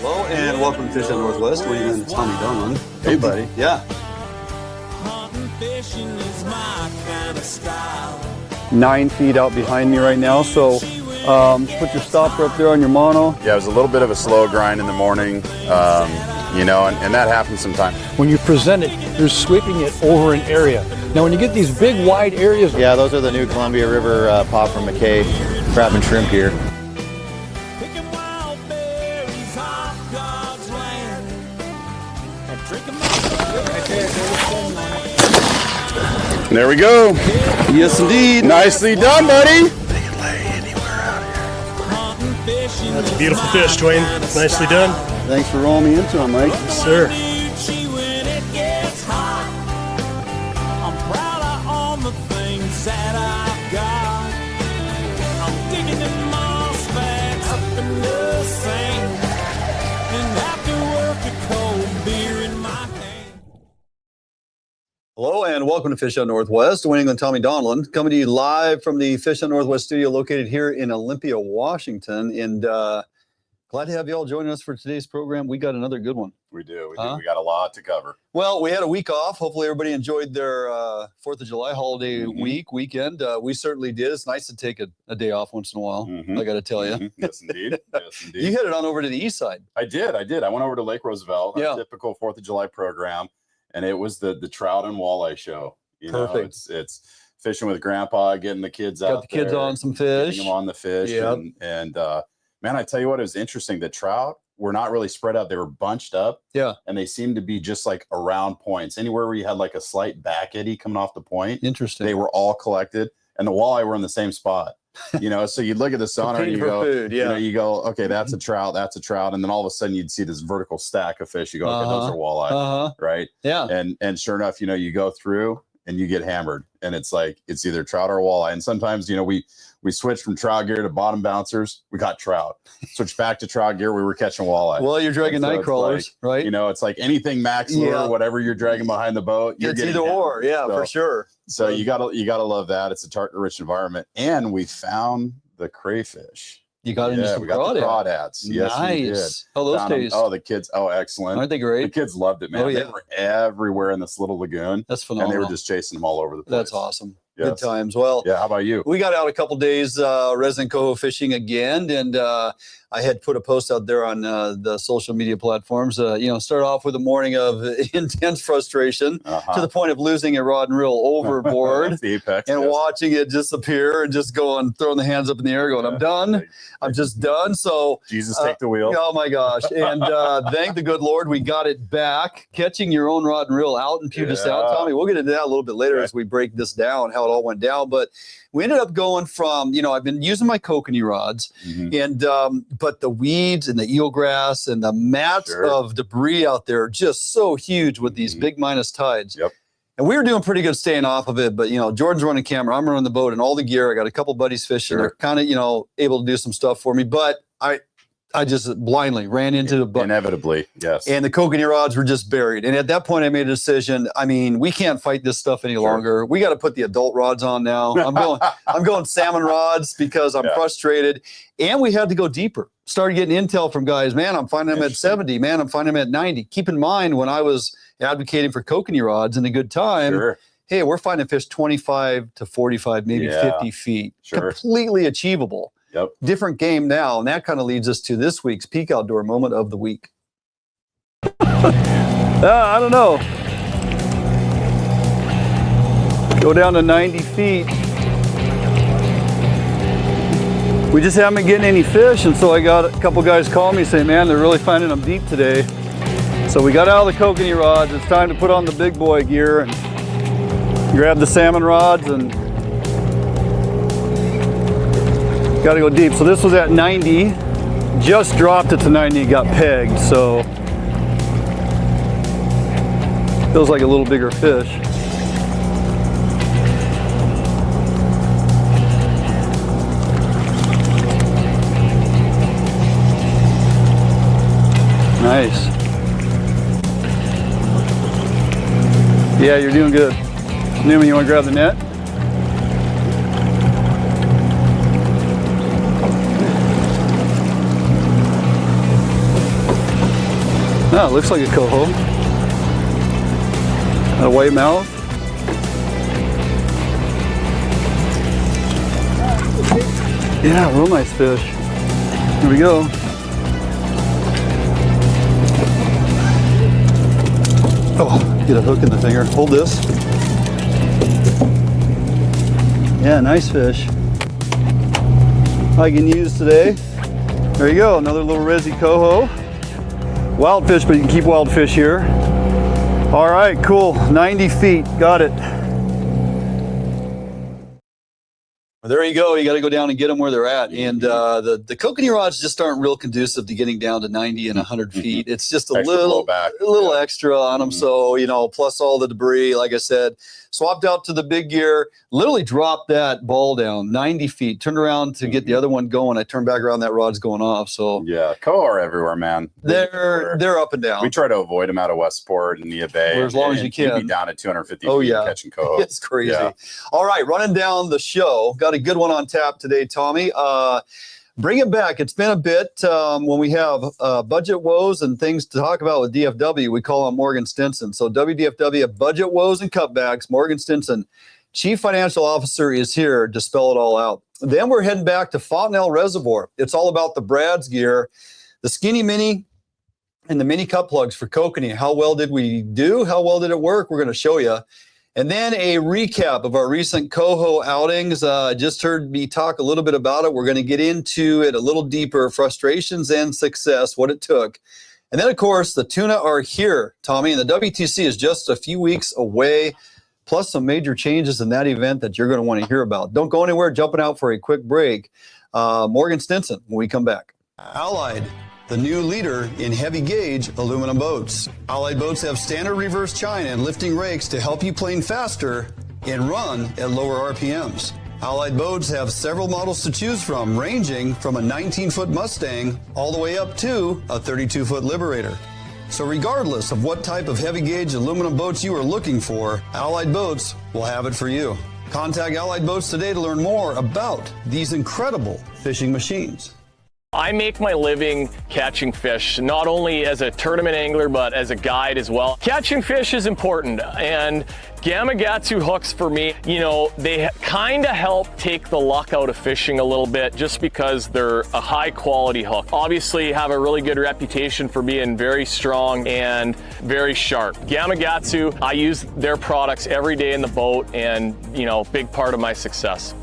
Hello and welcome to Fish on Northwest. We're in Tommy Donlin. Hey, buddy. Yeah. 9 feet out behind me right now, so put your stopper up there on your mono. Yeah, it was a little bit of a slow grind in the morning, you know, and that happens sometimes. When you present it, you're sweeping it over an area. Now, when you get these big, wide areas. Yeah, those are the new Columbia River pop from McKay crab and shrimp here. There we go. Yes, indeed. Nicely done, buddy. That's a beautiful fish, Dwayne. Nicely done. Thanks for rolling me into him, Mike. Yes, sir. Hello and welcome to Fish on Northwest. Dwayne and Tommy Donlin coming to you live from the Fish on Northwest studio located here in Olympia, Washington. And glad to have you all joining us for today's program. We got another good one. We do. We got a lot to cover. Well, we had a week off. Hopefully everybody enjoyed their 4th of July holiday weekend. We certainly did. It's nice to take a day off once in a while, I got to tell you. Yes, indeed. Yes, indeed. You headed on over to the east side. I did. I went over to Lake Roosevelt, a typical 4th of July program, and it was the trout and walleye show. You know, it's fishing with Grandpa, getting the kids out. Got the kids on some fish. Getting them on the fish. Yep. And man, I tell you what, it was interesting. The trout were not really spread out. They were bunched up. Yeah. And they seemed to be just like around points. Anywhere where you had like a slight back eddy coming off the point. Interesting. They were all collected. And the walleye were in the same spot. You know, so you'd look at the sonar and you go, you go, okay, that's a trout, and then all of a sudden you'd see this vertical stack of fish. You go, okay, those are walleye, right? Yeah. And sure enough, you know, you go through and you get hammered, and it's like it's either trout or walleye. And sometimes, you know, we switched from trout gear to bottom bouncers. We got trout. Switched back to trout gear. We were catching walleye. Well, you're dragging night crawlers, like, right? You know, it's like anything max lure, whatever you're dragging behind the boat. You're getting either or, for sure. So you gotta love that. It's a target-rich environment, and we found the crayfish. You got into some we got the crawdads. Yes, we did. Oh, those taste. Oh, the kids. Oh, excellent. Aren't they great? The kids loved it, man. They were everywhere in this little lagoon. That's phenomenal. And they were just chasing them all over the place. That's awesome. Yes. Good times. Well, yeah. How about you? We got out a couple days Resi-Coho fishing again, and I had put a post out there on the social media platforms. You know, start off with a morning of intense frustration to the point of losing a rod and reel overboard the apex, and watching it disappear and just throwing the hands up in the air, going, "I'm done. I'm just done." So Jesus, take the wheel. Oh my gosh! And thank the good Lord, we got it back. Catching your own rod and reel out in Puget Sound, Tommy. We'll get into that a little bit later as we break this down, how it all went down. But we ended up going from, you know, I've been using my Kokanee rods, and but the weeds and the eelgrass and the mats of debris out there are just so huge with these big minus tides. Yep. And we were doing pretty good staying off of it, but you know, Jordan's running camera, I'm running the boat and all the gear. I got a couple buddies fishing. They're kind of, you know, able to do some stuff for me, but I just blindly ran into the boat. Inevitably, yes. And the Kokanee rods were just buried. And at that point, I made a decision. I mean, we can't fight this stuff any longer. We got to put the adult rods on now. I'm going salmon rods because I'm frustrated. And we had to go deeper. Started getting intel from guys. Man, I'm finding them at 70. Man, I'm finding them at 90. Keep in mind, when I was advocating for Kokanee rods in a good time, hey, we're finding fish 25 to 45, maybe 50 feet. Completely achievable. Yep. Different game now, and that kind of leads us to this week's Peak Outdoor Moment of the Week. I don't know. Go down to 90 feet. We just haven't been getting any fish, and so I got a couple guys call me saying, man, they're really finding them deep today. So we got out of the Kokanee rods. It's time to put on the big boy gear and grab the salmon rods and got to go deep. So this was at 90, just dropped it to 90, got pegged. So feels like a little bigger fish. Nice. Yeah, you're doing good. Newman, you want to grab the net? No, it looks like a coho. Got a white mouth. Yeah, real nice fish. Here we go. Oh, get a hook in the finger. Hold this. Yeah, nice fish. I can use today. There you go, another little Resi-Coho. Wild fish, but you can keep wild fish here. All right, cool. 90 feet, got it. Well, there you go. You got to go down and get them where they're at. And the Kokanee rods just aren't real conducive to getting down to 90 and 100 feet. It's just a little extra on them. So, you know, plus all the debris, like I said, swapped out to the big gear, literally dropped that ball down 90 feet, turned around to get the other one going. I turned back around, that rod's going off. So yeah, coho are everywhere, man. They're up and down. We try to avoid them out of Westport and Nia Bay. For as long as you can. You'd be down at 250 feet catching coho. It's crazy. Yeah. All right, running down the show. Got a good one on tap today, Tommy. Bring it back. It's been a bit. When we have budget woes and things to talk about with DFW, we call on Morgan Stinson. So WDFW Budget Woes and Cutbacks, Morgan Stinson, Chief Financial Officer, is here to spell it all out. Then we're heading back to Fontenelle Reservoir. It's all about the Brad's gear, the Skinny Mini, and the mini cut plugs for Kokanee. How well did we do? How well did it work? We're going to show you. And then a recap of our recent coho outings. Just heard me talk a little bit about it. We're going to get into it a little deeper, frustrations and success, what it took. And then, of course, the tuna are here, Tommy, and the WTC is just a few weeks away, plus some major changes in that event that you're going to want to hear about. Don't go anywhere. Jumping out for a quick break. Morgan Stinson when we come back. Allied, the new leader in heavy gauge aluminum boats. Allied boats have standard reverse chine and lifting rakes to help you plane faster and run at lower RPMs. Allied boats have several models to choose from, ranging from a 19-foot Mustang all the way up to a 32-foot Liberator. So regardless of what type of heavy gauge aluminum boats you are looking for, Allied Boats will have it for you. Contact Allied Boats today to learn more about these incredible fishing machines. I make my living catching fish, not only as a tournament angler, but as a guide as well. Catching fish is important, and Gamakatsu hooks for me, you know, they kind of help take the luck out of fishing a little bit just because they're a high quality hook. Obviously have a really good reputation for being very strong and very sharp. Gamakatsu, I use their products every day in the boat, and, you know, big part of my success.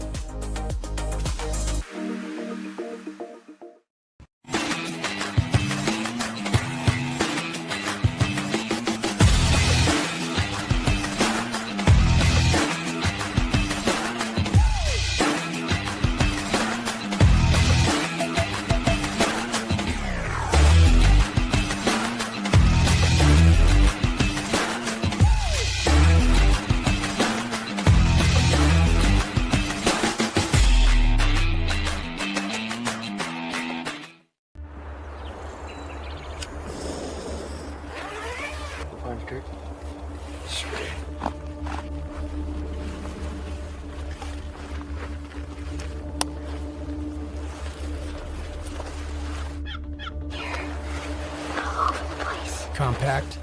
Compact,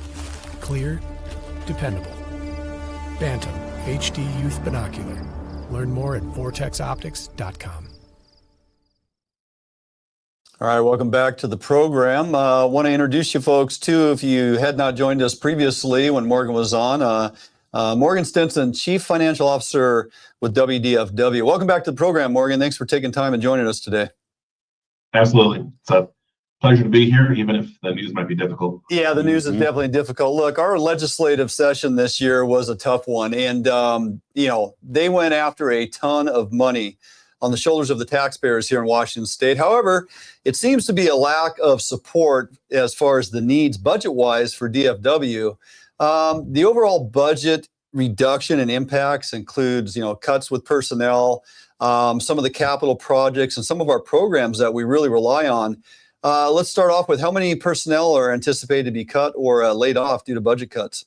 clear, dependable. Bantam HD Youth Binocular. Learn more at vortexoptics.com. All right, welcome back to the program. I want to introduce you folks too, if you had not joined us previously when Morgan was on. Morgan Stinson, Chief Financial Officer with WDFW. Welcome back to the program, Morgan. Thanks for taking time and joining us today. Absolutely. It's a pleasure to be here, even if the news might be difficult. Yeah, the news is definitely difficult. Look, our legislative session this year was a tough one. And, you know, they went after a ton of money on the shoulders of the taxpayers here in Washington State. However, it seems to be a lack of support as far as the needs budget-wise for DFW. The overall budget reduction and impacts includes, you know, cuts with personnel, some of the capital projects, and some of our programs that we really rely on. Let's start off with how many personnel are anticipated to be cut or laid off due to budget cuts?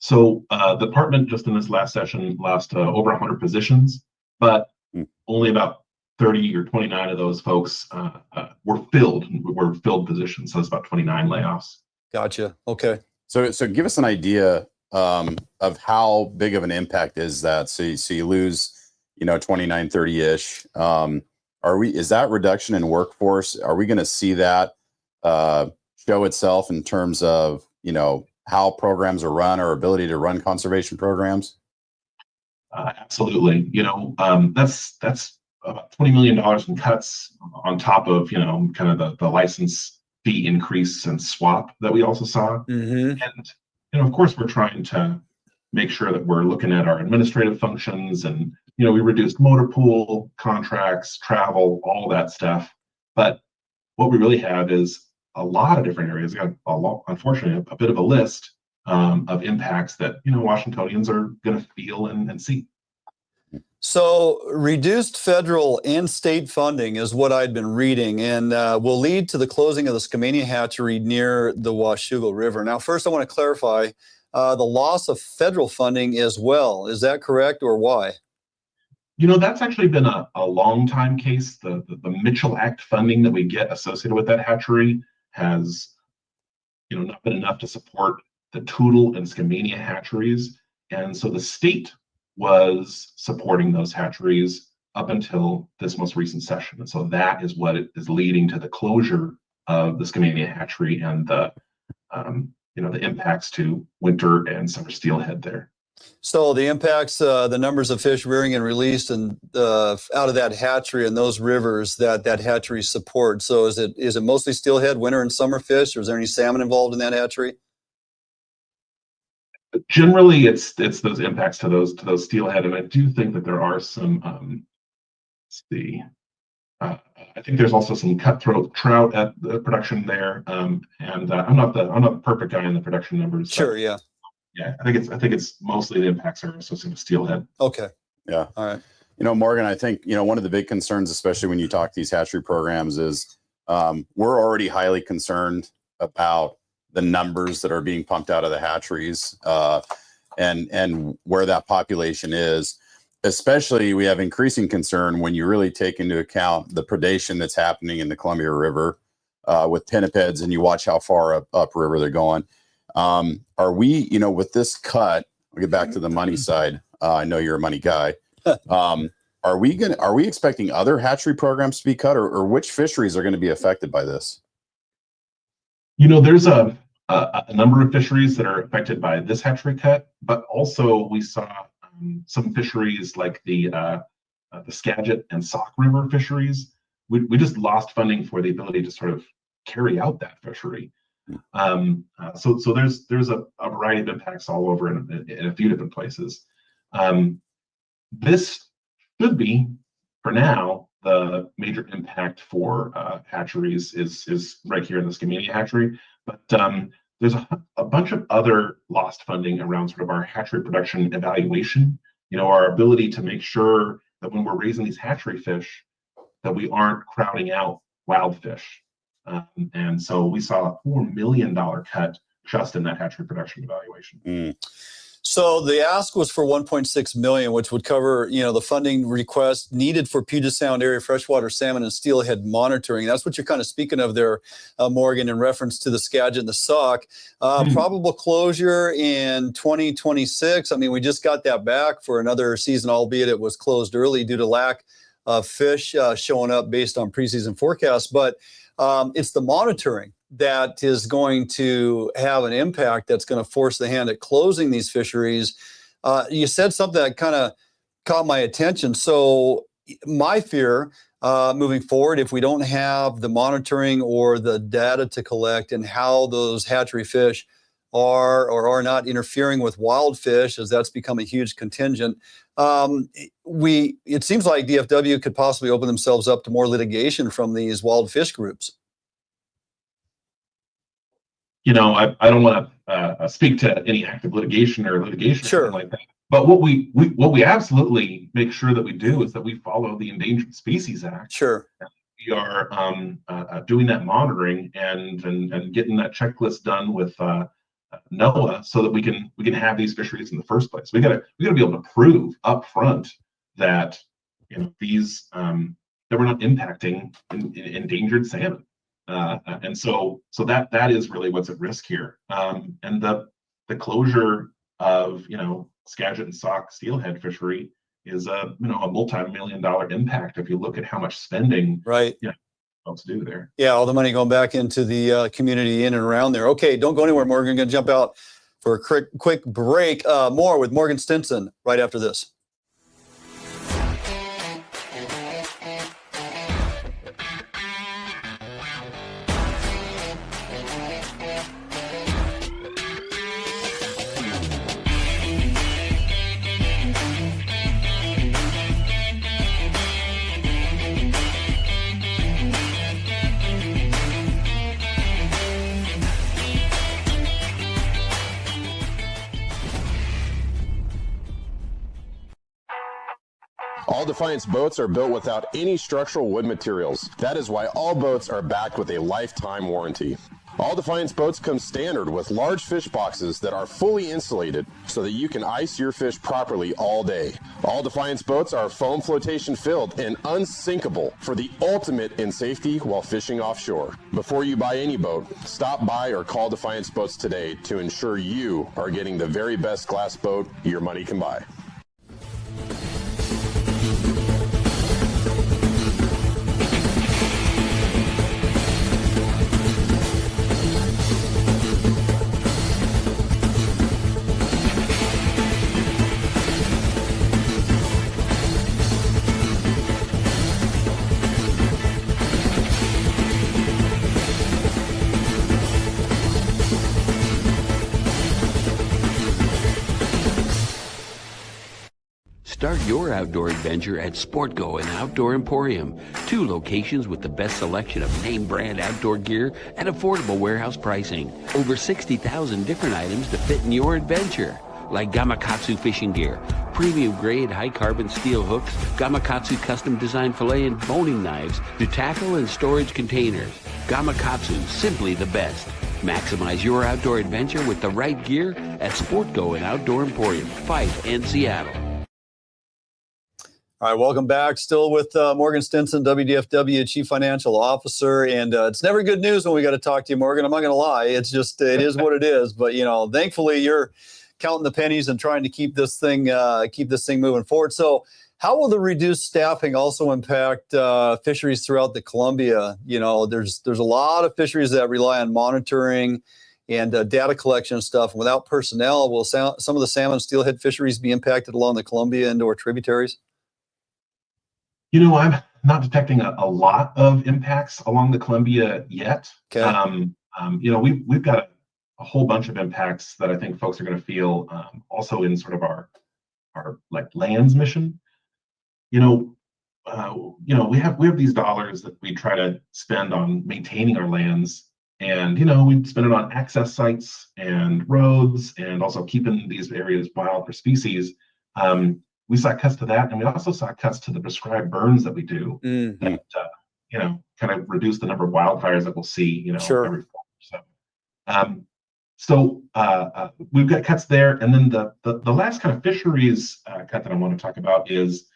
So the department just in this last session lost over 100 positions, but only about 30 or 29 of those folks were filled positions. So it's about 29 layoffs. Gotcha. Okay. So give us an idea of how big of an impact is that? So you lose, 29, 30-ish. Is that reduction in workforce? Are we going to see that show itself in terms of, how programs are run or ability to run conservation programs? Absolutely. That's about $20 million in cuts on top of, kind of the license fee increase and swap that we also saw. Mm-hmm. And, of course, we're trying to make sure that we're looking at our administrative functions and, we reduced motor pool, contracts, travel, all that stuff. But what we really have is a lot of different areas. We got unfortunately, a bit of a list of impacts that, Washingtonians are going to feel and see. So reduced federal and state funding is what I'd been reading, and will lead to the closing of the Skamania hatchery near the Washougal River. Now, first I want to clarify the loss of federal funding as well. Is that correct, or why? That's actually been a long time case. The Mitchell Act funding that we get associated with that hatchery has, not been enough to support the Toutle and Skamania hatcheries. And so the state was supporting those hatcheries up until this most recent session. And so that is what is leading to the closure of the Skamania hatchery and the impacts to winter and summer steelhead there. So the impacts, the numbers of fish rearing and released and out of that hatchery and those rivers that hatchery supports. So is it mostly steelhead, winter and summer fish, or is there any salmon involved in that hatchery? Generally, it's those impacts to those steelhead, and I do think that there are some. I think there's also some cutthroat trout at the production there, and I'm not the perfect guy in the production numbers. Sure, yeah. Yeah, I think it's mostly the impacts are associated with steelhead. Okay. Yeah. All right. Morgan, I think, one of the big concerns, especially when you talk these hatchery programs, is we're already highly concerned about the numbers that are being pumped out of the hatcheries and where that population is. Especially, we have increasing concern when you really take into account the predation that's happening in the Columbia River with pinnipeds, and you watch how far upriver they're going. Are we, with this cut, we'll get back to the money side. I know you're a money guy. Are we expecting other hatchery programs to be cut, or which fisheries are going to be affected by this? There's a number of fisheries that are affected by this hatchery cut, but also we saw some fisheries like the Skagit and Sauk River fisheries. We just lost funding for the ability to sort of carry out that fishery. So there's a variety of impacts all over in a few different places. This should be, for now, the major impact for hatcheries is right here in the Skamania hatchery. But there's a bunch of other lost funding around sort of our hatchery production evaluation. Our ability to make sure that when we're raising these hatchery fish, that we aren't crowding out wild fish. And so we saw a $4 million cut just in that hatchery production evaluation. So the ask was for $1.6 million, which would cover, the funding request needed for Puget Sound area freshwater salmon and steelhead monitoring. That's what you're kind of speaking of there, Morgan, in reference to the Skagit and the Sauk. Probable closure in 2026. I mean, we just got that back for another season, albeit it was closed early due to lack of fish showing up based on preseason forecasts. But it's the monitoring that is going to have an impact that's going to force the hand at closing these fisheries. You said something that kind of caught my attention. So my fear moving forward, if we don't have the monitoring or the data to collect and how those hatchery fish are or are not interfering with wild fish, as that's become a huge contingent, it seems like DFW could possibly open themselves up to more litigation from these wild fish groups. I don't want to speak to any active litigation or litigation Sure. or something like that. But what we absolutely make sure that we do is that we follow the Endangered Species Act. Sure. We are doing that monitoring and getting that checklist done with NOAA so that we can have these fisheries in the first place. We gotta be able to prove up front that these that we're not impacting endangered salmon. And so that is really what's at risk here. And the closure of Skagit and Sauk steelhead fishery is a multi-million-dollar impact if you look at how much spending folks do there. Yeah, all the money going back into the community in and around there. Okay, don't go anywhere, Morgan. I'm going to jump out for a quick break. More with Morgan Stinson right after this. All Defiance boats are built without any structural wood materials. That is why all boats are backed with a lifetime warranty. All Defiance boats come standard with large fish boxes that are fully insulated so that you can ice your fish properly all day. All Defiance boats are foam flotation filled and unsinkable for the ultimate in safety while fishing offshore. Before you buy any boat, stop by or call Defiance Boats today to ensure you are getting the very best glass boat your money can buy. Start your outdoor adventure at Sportco and Outdoor Emporium, 2 locations with the best selection of name brand outdoor gear at affordable warehouse pricing. Over 60,000 different items to fit in your adventure, like Gamakatsu fishing gear, premium grade high carbon steel hooks, Gamakatsu custom designed fillet and boning knives to tackle and storage containers. Gamakatsu, simply the best. Maximize your outdoor adventure with the right gear at Sportco and Outdoor Emporium, Fife and Seattle. All right, welcome back. Still with Morgan Stinson, WDFW Chief Financial Officer. And it's never good news when we got to talk to you, Morgan. I'm not going to lie. It's just, it is what it is. But, thankfully you're counting the pennies and trying to keep this thing moving forward. So how will the reduced staffing also impact fisheries throughout the Columbia? There's a lot of fisheries that rely on monitoring and data collection and stuff. And without personnel, will some of the salmon steelhead fisheries be impacted along the Columbia and or tributaries? I'm not detecting a lot of impacts along the Columbia yet. Okay. We've got a whole bunch of impacts that I think folks are going to feel also in sort of our like lands mission. We have these dollars that we try to spend on maintaining our lands, and we spend it on access sites and roads, and also keeping these areas wild for species. We saw cuts to that, and we also saw cuts to the prescribed burns that we do that, kind of reduce the number of wildfires that we'll see, Sure. every fall. So we've got cuts there, and then the last kind of fisheries cut that I want to talk about is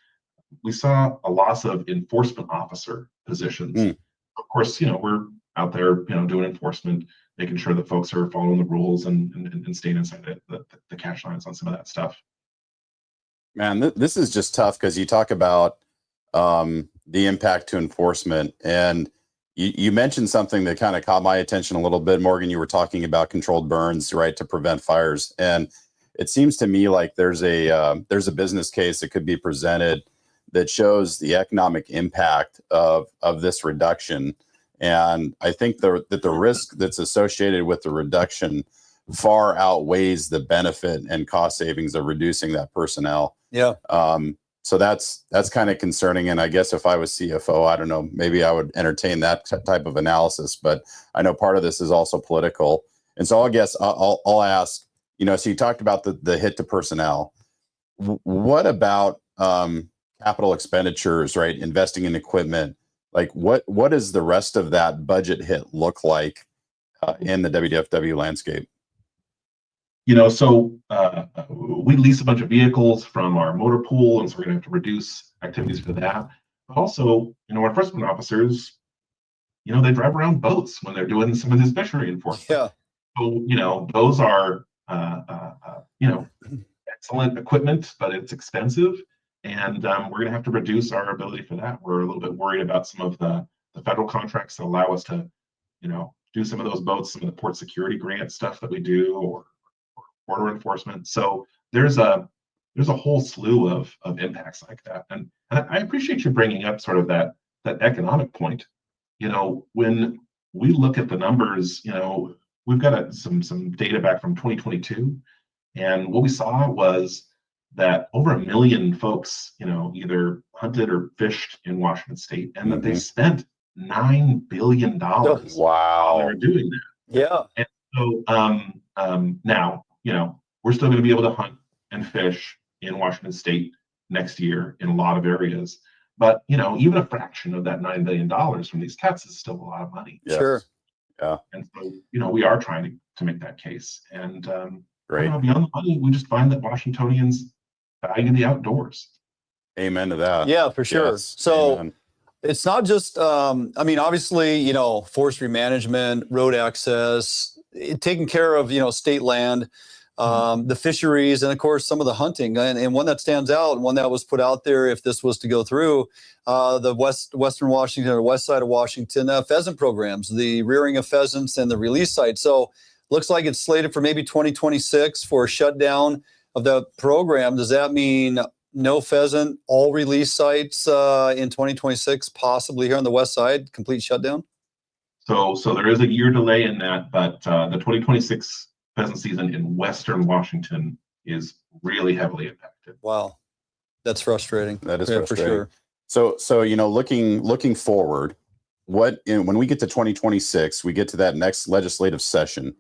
we saw a loss of enforcement officer positions. Of course, we're out there, doing enforcement, making sure that folks are following the rules and staying inside the catch lines on some of that stuff. Man, this is just tough because you talk about the impact to enforcement, and you mentioned something that kind of caught my attention a little bit, Morgan. You were talking about controlled burns, right, to prevent fires, and it seems to me like there's a business case that could be presented that shows the economic impact of this reduction, and I think that the risk that's associated with the reduction far outweighs the benefit and cost savings of reducing that personnel. Yeah. So that's kind of concerning. And I guess if I was CFO, I don't know, maybe I would entertain that type of analysis. But I know part of this is also political. And so I guess I'll ask, so you talked about the hit to personnel. What about capital expenditures, right? Investing in equipment. Like what does the rest of that budget hit look like in the WDFW landscape? So we lease a bunch of vehicles from our motor pool, and so we're going to have to reduce activities for that. But also, our enforcement officers, they drive around boats when they're doing some of this fishery enforcement. Yeah. So, those are, excellent equipment, but it's expensive. And we're going to have to reduce our ability for that. We're a little bit worried about some of the federal contracts that allow us to, do some of those boats, some of the port security grant stuff that we do, or border enforcement. So there's a whole slew of impacts like that. And I appreciate you bringing up sort of that economic point. When we look at the numbers, we've got some data back from 2022, and what we saw was that over 1 million folks, either hunted or fished in Washington State, and that they spent $9 billion. Wow. While they were doing that. Yeah. And so now, we're still going to be able to hunt and fish in Washington State next year in a lot of areas. But, even a fraction of that $9 billion from these cuts is still a lot of money. Yes. Sure. Yeah. And so, we are trying to make that case. And Great. Beyond the money, we just find that Washingtonians value the outdoors. Amen to that. Yeah, for sure. Yes. So Amen. it's not just, obviously, forestry management, road access, taking care of, state land, the fisheries, and of course, some of the hunting. And one that stands out, and one that was put out there, if this was to go through, the Western Washington or west side of Washington pheasant programs, the rearing of pheasants and the release site. So looks like it's slated for maybe 2026 for a shutdown of the program. Does that mean no pheasant, all release sites in 2026, possibly here on the west side, complete shutdown? So there is a year delay in that, but the 2026 pheasant season in Western Washington is really heavily impacted. Wow. That's frustrating. That is For frustrating. sure. So looking forward, when we get to 2026, we get to that next legislative session.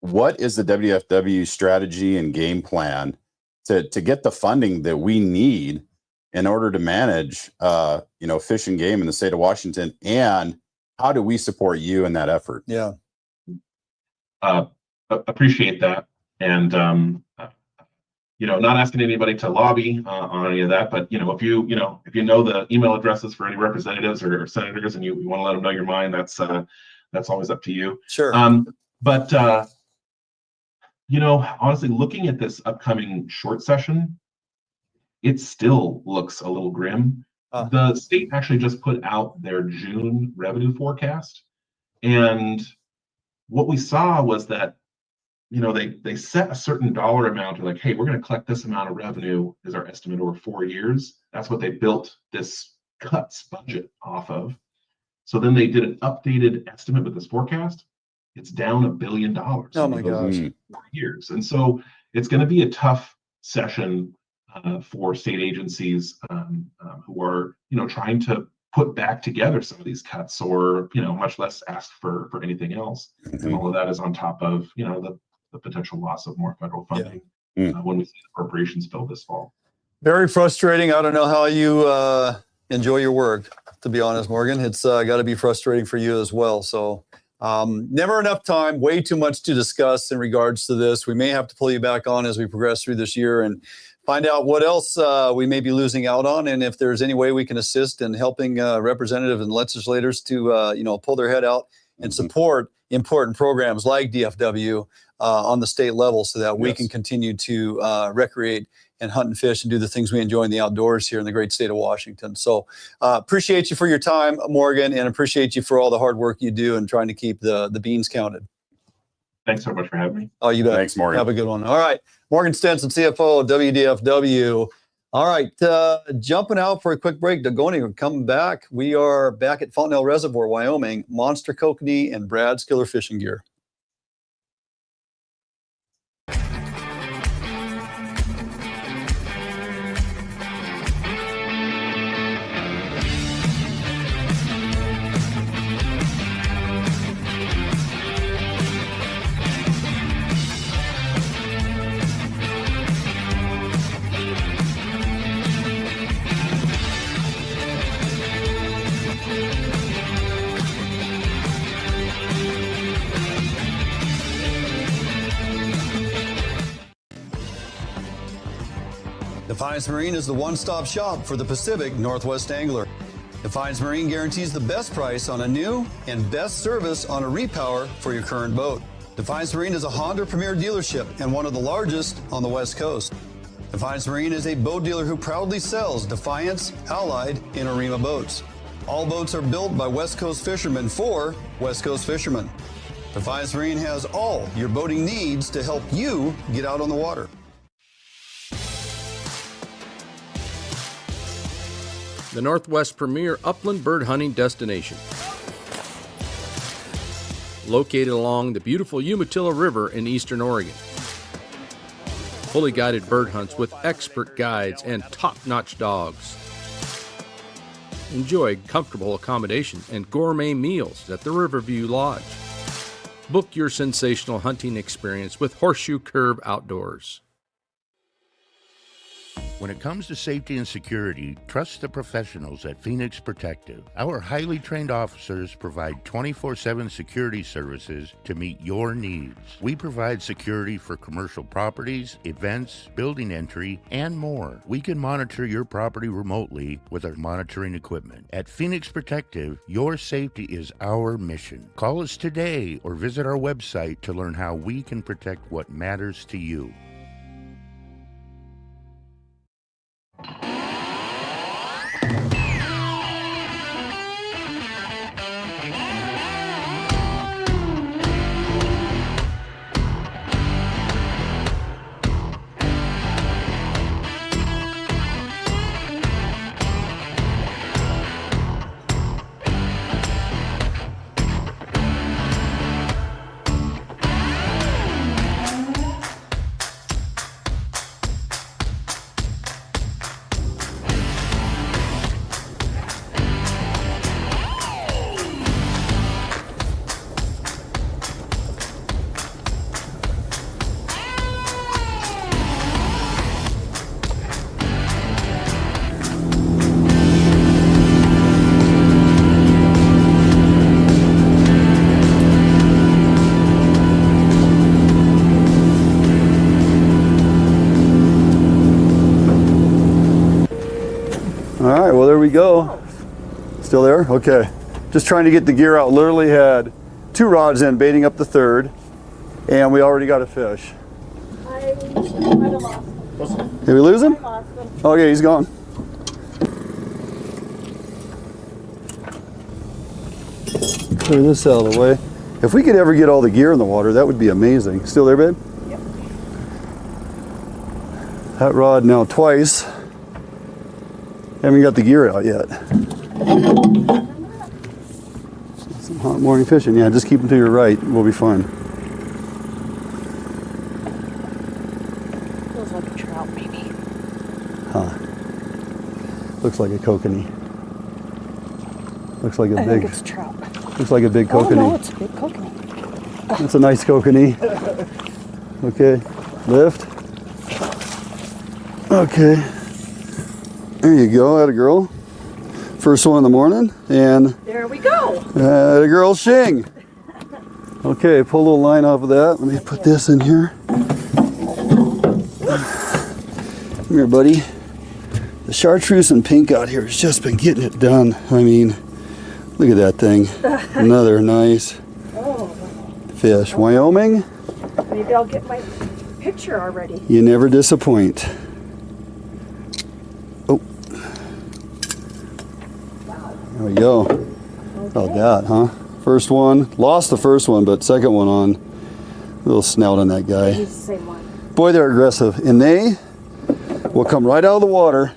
What is the WDFW strategy and game plan to get the funding that we need in order to manage, fish and game in the state of Washington? And how do we support you in that effort? Yeah. Appreciate that. And, not asking anybody to lobby on any of that, but, if you know the email addresses for any representatives or senators and you want to let them know your mind, that's always up to you. Sure. But honestly, looking at this upcoming short session, it still looks a little grim. The state actually just put out their June revenue forecast. And what we saw was that, they set a certain dollar amount. They're like, hey, we're going to collect this amount of revenue is our estimate over 4 years. That's what they built this cuts budget off of. So then they did an updated estimate with this forecast. It's down $1 billion. Oh my gosh. 4 years. And so it's going to be a tough session for state agencies who are, trying to put back together some of these cuts, or, much less ask for anything else. And all of that is on top of, the potential loss of more federal funding when we see the appropriations bill this fall. Very frustrating. I don't know how you enjoy your work, to be honest, Morgan. It's got to be frustrating for you as well. So never enough time, way too much to discuss in regards to this. We may have to pull you back on as we progress through this year and find out what else we may be losing out on, and if there's any way we can assist in helping representatives and legislators to pull their head out and support important programs like DFW on the state level, so that we can continue to recreate and hunt and fish and do the things we enjoy in the outdoors here in the great state of Washington. So appreciate you for your time, Morgan, and appreciate you for all the hard work you do in trying to keep the beans counted. Thanks so much for having me. Oh, you bet. Thanks, Morgan. Have a good one. All right. Morgan Stinson, CFO, WDFW. All right. Jumping out for a quick break. Dagoni, we're coming back. We are back at Fontenelle Reservoir, Wyoming, monster kokanee and Brad's killer fishing gear. Defiance Marine is the one-stop shop for the Pacific Northwest angler. Defiance Marine guarantees the best price on a new and best service on a repower for your current boat. Defiance Marine is a Honda Premier dealership and one of the largest on the West Coast. Defiance Marine is a boat dealer who proudly sells Defiance, Allied, and Arima boats. All boats are built by West Coast fishermen for West Coast fishermen. Defiance Marine has all your boating needs to help you get out on the water. The Northwest premier upland bird hunting destination. Located along the beautiful Umatilla River in eastern Oregon. Fully guided bird hunts with expert guides and top-notch dogs. Enjoy comfortable accommodations and gourmet meals at the Riverview Lodge. Book your sensational hunting experience with Horseshoe Curve Outdoors. When it comes to safety and security, trust the professionals at Phoenix Protective. Our highly trained officers provide 24/7 security services to meet your needs. We provide security for commercial properties, events, building entry, and more. We can monitor your property remotely with our monitoring equipment. At Phoenix Protective, your safety is our mission. Call us today or visit our website to learn how we can protect what matters to you. We go. Still there? Okay. Just trying to get the gear out. Literally had 2 rods in, baiting up the 3rd, and we already got a fish. I lost him. Did we lose him? I lost him. Oh yeah, he's gone. Clear this out of the way. If we could ever get all the gear in the water, that would be amazing. Still there, babe? Yep. That rod now twice. Haven't got the gear out yet. Some hot morning fishing. Yeah, just keep them to your right. We'll be fine. Feels like a trout, maybe. Huh. Looks like a kokanee. Looks like a I big. think it's trout. Looks like a big kokanee. Oh no, it's a big kokanee. That's a nice kokanee. Okay, lift. Okay. There you go, atta girl. First one in the morning, and there we go. Atta girl shing. Okay, pull a little line off of that. Let me put this in here. Come here, buddy. The chartreuse and pink out here has just been getting it done. I mean, look at that thing. Another nice fish. Wyoming. Maybe I'll get my picture already. You never disappoint. There we go. How about that, huh? First one, lost the first one, but second one on. A little snout on that guy. He's the same one. Boy, they're aggressive, and they will come right out of the water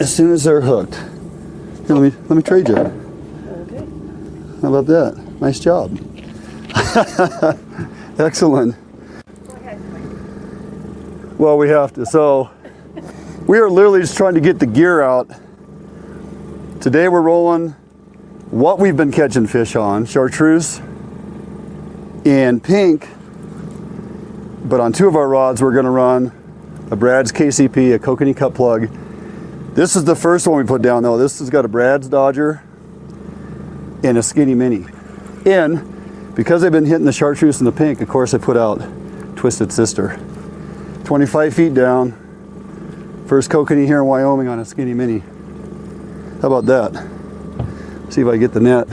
as soon as they're hooked. Here, let me trade you. Okay. How about that? Nice job. Excellent. Go ahead. Well, we have to. So we are literally just trying to get the gear out. Today we're rolling what we've been catching fish on, chartreuse and pink. But on 2 of our rods, we're going to run a Brad's KCP, a Kokanee cut plug. This is the first one we put down though. This has got a Brad's Dodger and a Skinny Mini. And because they've been hitting the chartreuse and the pink, of course I put out Twisted Sister. 25 feet down First kokanee here in Wyoming on a skinny mini. How about that? See if I get the net.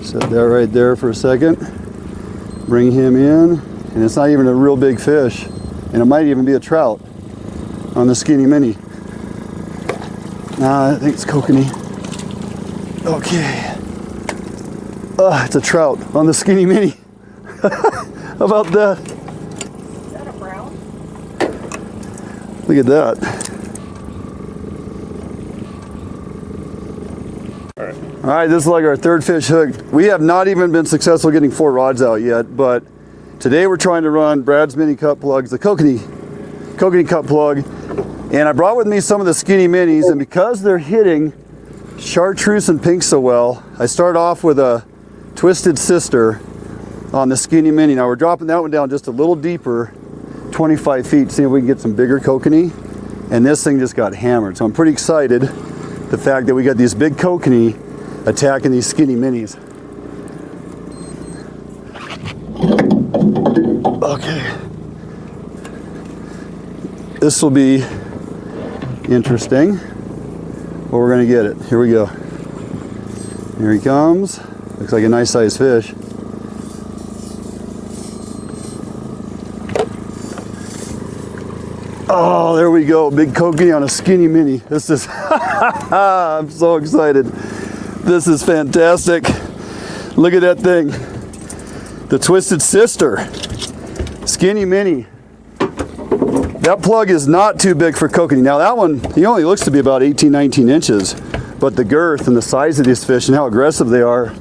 Set that right there for a second. Bring him in, and it's not even a real big fish, and it might even be a trout on the skinny mini. Nah, I think it's kokanee. Okay. It's a trout on the skinny mini. How about that? Is that a brown? Look at that. All right, this is like our third fish hooked. We have not even been successful getting 4 rods out yet, but today we're trying to run Brad's mini cut plugs, the kokanee cut plug, and I brought with me some of the skinny minis, and because they're hitting chartreuse and pink so well, I start off with a Twisted Sister on the skinny mini. Now we're dropping that one down just a little deeper, 25 feet, see if we can get some bigger kokanee, and this thing just got hammered. So I'm pretty excited the fact that we got these big kokanee attacking these skinny minis. Okay. This will be interesting, but we're gonna get it. Here we go. Here he comes. Looks like a nice sized fish. Oh, there we go. Big kokanee on a skinny mini. This is, I'm so excited. This is fantastic. Look at that thing. The Twisted Sister. Skinny mini. That plug is not too big for kokanee. Now that one, he only looks to be about 18, 19 inches. But the girth and the size of these fish and how aggressive they are,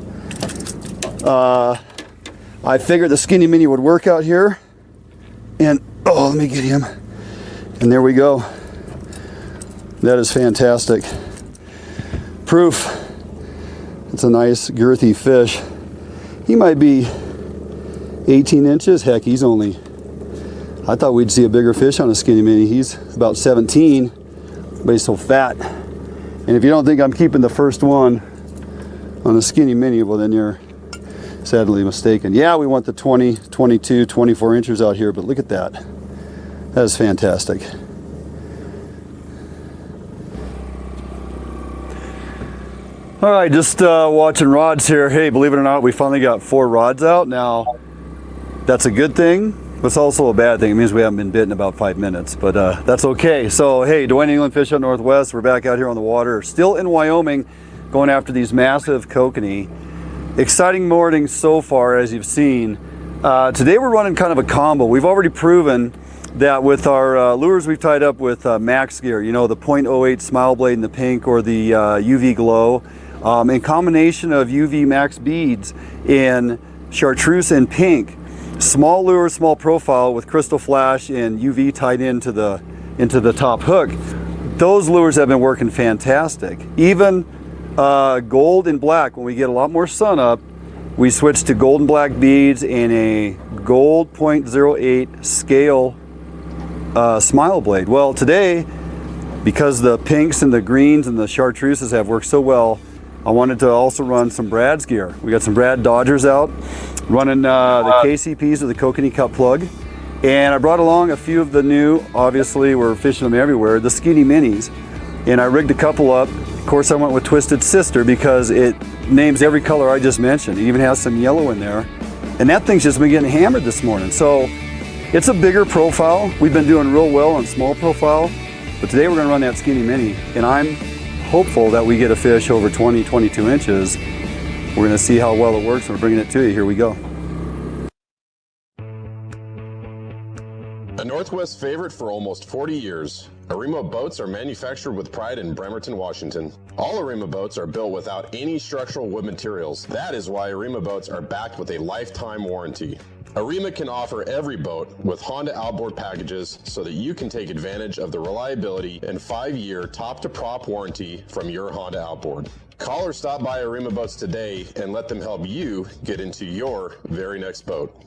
I figured the skinny mini would work out here. And, oh, let me get him. And there we go. That is fantastic. Proof. It's a nice girthy fish. He might be 18 inches. Heck, he's only, I thought we'd see a bigger fish on a skinny mini. He's about 17, but he's so fat. And if you don't think I'm keeping the first one on a skinny mini, well then you're sadly mistaken. Yeah, we want the 20, 22, 24 inches out here, but look at that. That is fantastic. All right, just watching rods here. Hey, believe it or not, we finally got 4 rods out. Now, that's a good thing, but it's also a bad thing. It means we haven't been bit in about 5 minutes, but that's okay. So, hey, Dwayne England Fish Out Northwest. We're back out here on the water, still in Wyoming, going after these massive kokanee. Exciting morning so far, as you've seen. Today we're running kind of a combo. We've already proven that with our lures we've tied up with max gear, you know, the .08 smile blade in the pink or the UV glow, in combination of UV max beads in chartreuse and pink, small lure, small profile with crystal flash and UV tied into the top hook. Those lures have been working fantastic. Even gold and black, when we get a lot more sun up, we switch to gold and black beads and a gold .08 scale smile blade. Well, today, because the pinks and the greens and the chartreuses have worked so well, I wanted to also run some Brad's gear. We got some Brad Dodgers out, running the KCPs with the kokanee cut plug. And I brought along a few of the new, obviously we're fishing them everywhere, the skinny minis. And I rigged a couple up. Of course, I went with Twisted Sister because it names every color I just mentioned. It even has some yellow in there. And that thing's just been getting hammered this morning. So it's a bigger profile. We've been doing real well on small profile, but today we're gonna run that skinny mini. And I'm hopeful that we get a fish over 20, 22 inches. We're gonna see how well it works. We're bringing it to you. Here we go. A Northwest favorite for almost 40 years, Arima boats are manufactured with pride in Bremerton, Washington. All Arima boats are built without any structural wood materials. That is why Arima boats are backed with a lifetime warranty. Arima can offer every boat with Honda outboard packages so that you can take advantage of the reliability and 5-year top-to-prop warranty from your Honda outboard. Call or stop by Arima Boats today and let them help you get into your very next boat.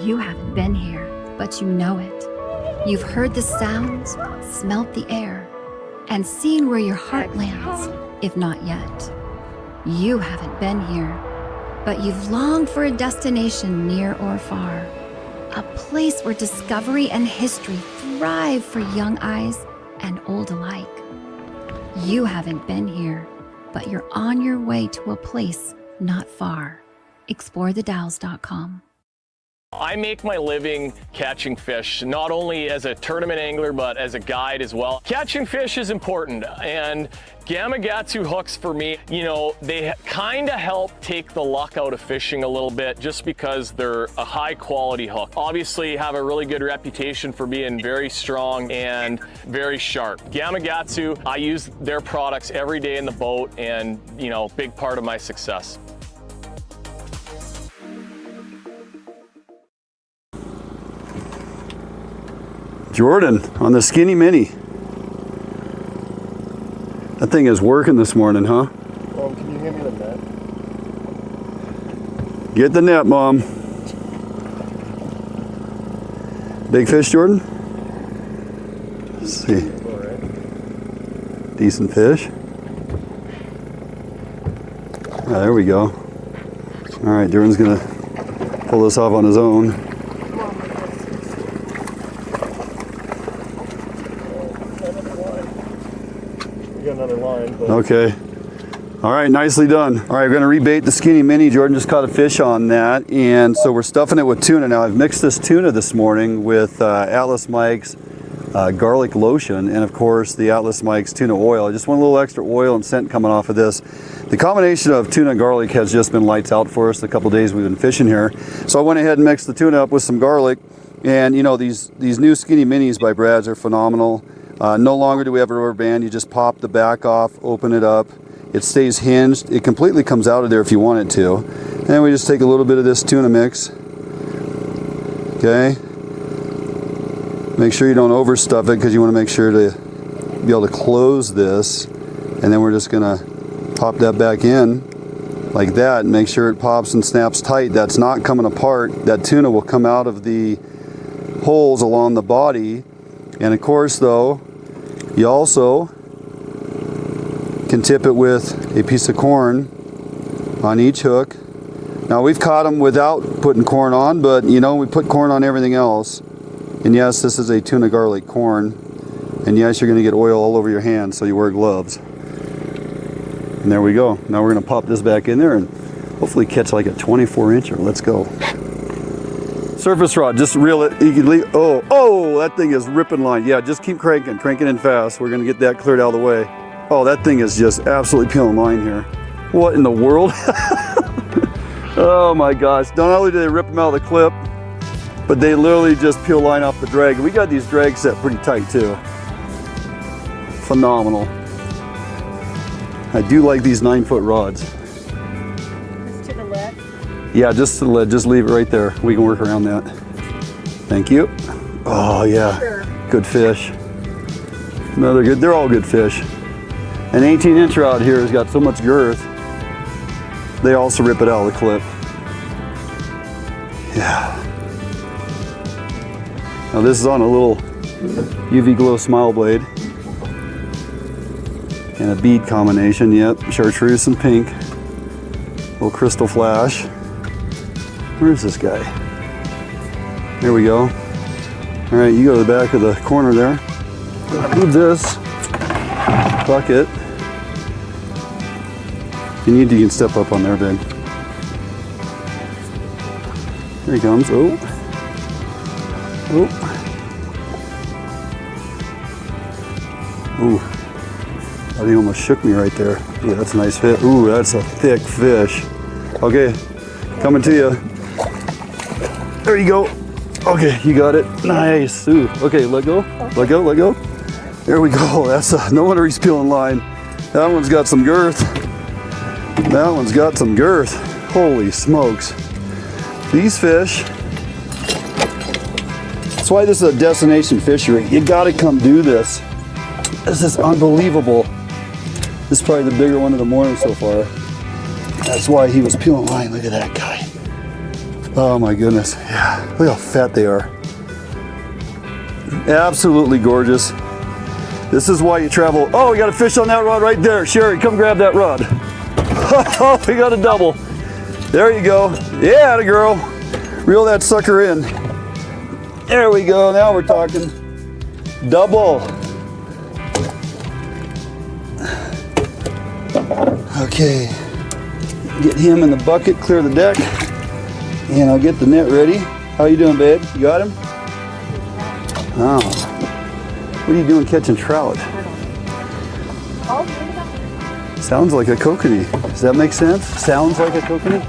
You haven't been here, but you know it. You've heard the sounds, smelt the air, and seen where your heart lands, if not yet. You haven't been here, but you've longed for a destination near or far. A place where discovery and history thrive for young eyes and old alike. You haven't been here, but you're on your way to a place not far. ExploreTheDalles.com. I make my living catching fish, not only as a tournament angler, but as a guide as well. Catching fish is important, and Gamakatsu hooks for me, you know, they kind of help take the luck out of fishing a little bit just because they're a high quality hook. Obviously have a really good reputation for being very strong and very sharp. Gamakatsu, I use their products every day in the boat and, you know, big part of my success. Jordan on the Skinny Mini. That thing is working this morning, huh? Mom, can you hand me the net? Get the net, Mom. Big fish, Jordan? Let's see. Decent fish. Ah, there we go. All right, Jordan's gonna pull this off on his own. Okay. All right, nicely done. All right, we're gonna rebait the Skinny Mini. Jordan just caught a fish on that, and so we're stuffing it with tuna. Now I've mixed this tuna this morning with Atlas Mike's garlic lotion, and of course the Atlas Mike's tuna oil. I just want a little extra oil and scent coming off of this. The combination of tuna and garlic has just been lights out for us the couple days we've been fishing here. So I went ahead and mixed the tuna up with some garlic, and you know, these new Skinny Minis by Brad's are phenomenal. No longer do we have a rubber band. You just pop the back off, open it up. It stays hinged. It completely comes out of there if you want it to. And then we just take a little bit of this tuna mix. Okay. Make sure you don't overstuff it because you want to make sure to be able to close this. And then we're just going to pop that back in like that and make sure it pops and snaps tight. That's not coming apart. That tuna will come out of the holes along the body. And of course, though, you also can tip it with a piece of corn on each hook. Now we've caught them without putting corn on, but you know, we put corn on everything else. And yes, this is a tuna garlic corn. And yes, you're gonna get oil all over your hands, so you wear gloves. And there we go. Now we're gonna pop this back in there and hopefully catch like a 24-incher. Let's go. Surface rod, just reel it. You can leave. Oh, that thing is ripping line. Yeah, just keep cranking in fast. We're gonna get that cleared out of the way. Oh, that thing is just absolutely peeling line here. What in the world? Oh my gosh. Not only do they rip them out of the clip, but they literally just peel line off the drag. We got these drags set pretty tight too. Phenomenal. I do like these 9-foot rods. Just to the left? Yeah, just to the lid. Just leave it right there. We can work around that. Thank you. Oh yeah, sure. Good fish. Another good, they're all good fish. An 18-incher out here has got so much girth, they also rip it out of the clip. Yeah. Now this is on a little UV glow smile blade and a bead combination. Yep, chartreuse and pink. Little crystal flash. Where's this guy? There we go. All right, you go to the back of the corner there. Move this bucket. If you need, you can step up on there, big. Here he comes. Oh. Oh. Ooh. Oh, he almost shook me right there. Ooh, that's a nice fit. Ooh, that's a thick fish. Okay, coming to you. There you go. Okay, you got it. Nice. Ooh. Okay, let go. Let go. Let go. There we go. That's no wonder he's peeling line. That one's got some girth. That one's got some girth. Holy smokes. These fish. That's why this is a destination fishery. You gotta come do this. This is unbelievable. This is probably the bigger one of the morning so far. That's why he was peeling line. Look at that guy. Oh my goodness. Yeah, look how fat they are. Absolutely gorgeous. This is why you travel. Oh, we got a fish on that rod right there. Sherry, come grab that rod. Oh, we got a double. There you go. Yeah, atta girl. Reel that sucker in. There we go. Now we're talking. Double. Okay. Get him in the bucket, clear the deck, and I'll get the net ready. How you doing, babe? You got him? Oh. What are you doing catching trout? Sounds like a kokanee. Does that make sense? Sounds like a kokanee?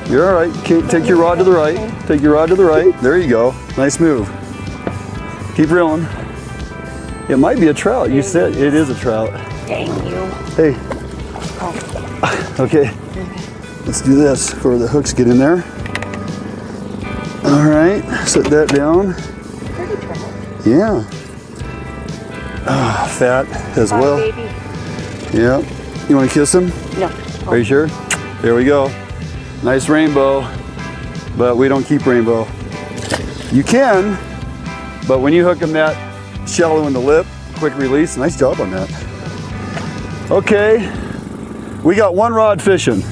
You're all right. Okay, take your rod to the right. Take your rod to the right. There you go. Nice move. Keep reeling. It might be a trout. You said it is a trout. Thank you. Hey. Okay. Let's do this before the hooks get in there. All right. Set that down. Pretty trout. Yeah. Fat as well. Baby. Yeah. You want to kiss him? No. Are you sure? There we go. Nice rainbow, but we don't keep rainbow. You can, but when you hook them that shallow in the lip, quick release. Nice job on that. Okay, we got one rod fishing.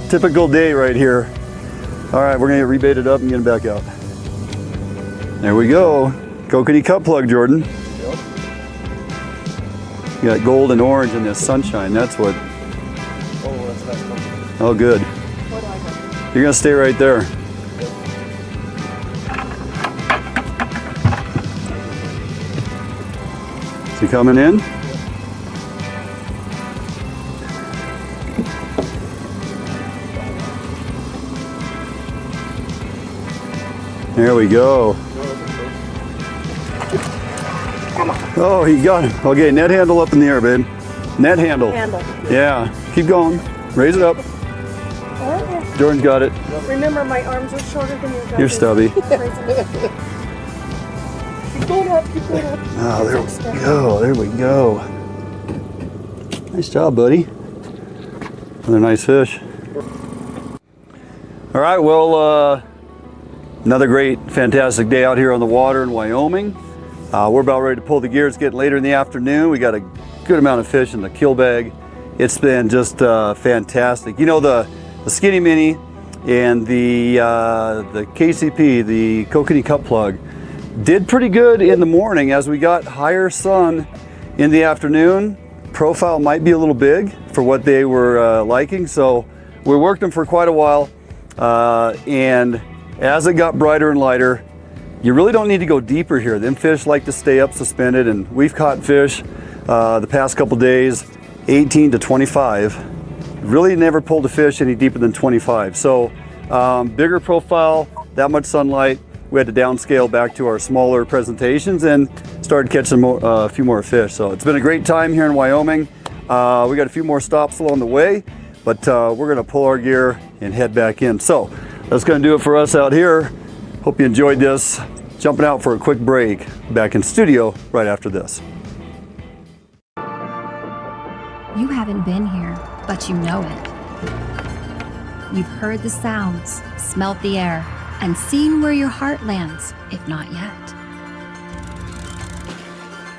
Typical day right here. All right, we're gonna get rebaited up and get them back out. There we go. Kokanee cut plug, Jordan. You got gold and orange in this sunshine. That's what. Oh, good. You're gonna stay right there. Is he coming in? There we go. Oh, he got him. Okay, net handle up in the air, babe. Net handle. Yeah, keep going. Raise it up. Oh, Jordan's got it. remember, my arms are shorter than your guys'. You're stubby. Keep going up, keep going up. Oh, there we go. There we go. Nice job, buddy. Another nice fish. All right, well, another great, fantastic day out here on the water in Wyoming. We're about ready to pull the gear. It's getting later in the afternoon. We got a good amount of fish in the kill bag. It's been just fantastic. You know, the Skinny Mini and the KCP, the Kokanee cut plug, did pretty good in the morning. As we got higher sun in the afternoon, profile might be a little big for what they were liking. So we worked them for quite a while. And as it got brighter and lighter, you really don't need to go deeper here. Them fish like to stay up suspended, and we've caught fish the past couple days, 18 to 25. Really never pulled a fish any deeper than 25. So bigger profile, that much sunlight, we had to downscale back to our smaller presentations and started catching a few more fish. So it's been a great time here in Wyoming. We got a few more stops along the way, but we're gonna pull our gear and head back in. So that's gonna do it for us out here. Hope you enjoyed this. Jumping out for a quick break. Back in studio right after this. You haven't been here, but you know it. You've heard the sounds, smelt the air, and seen where your heart lands, if not yet.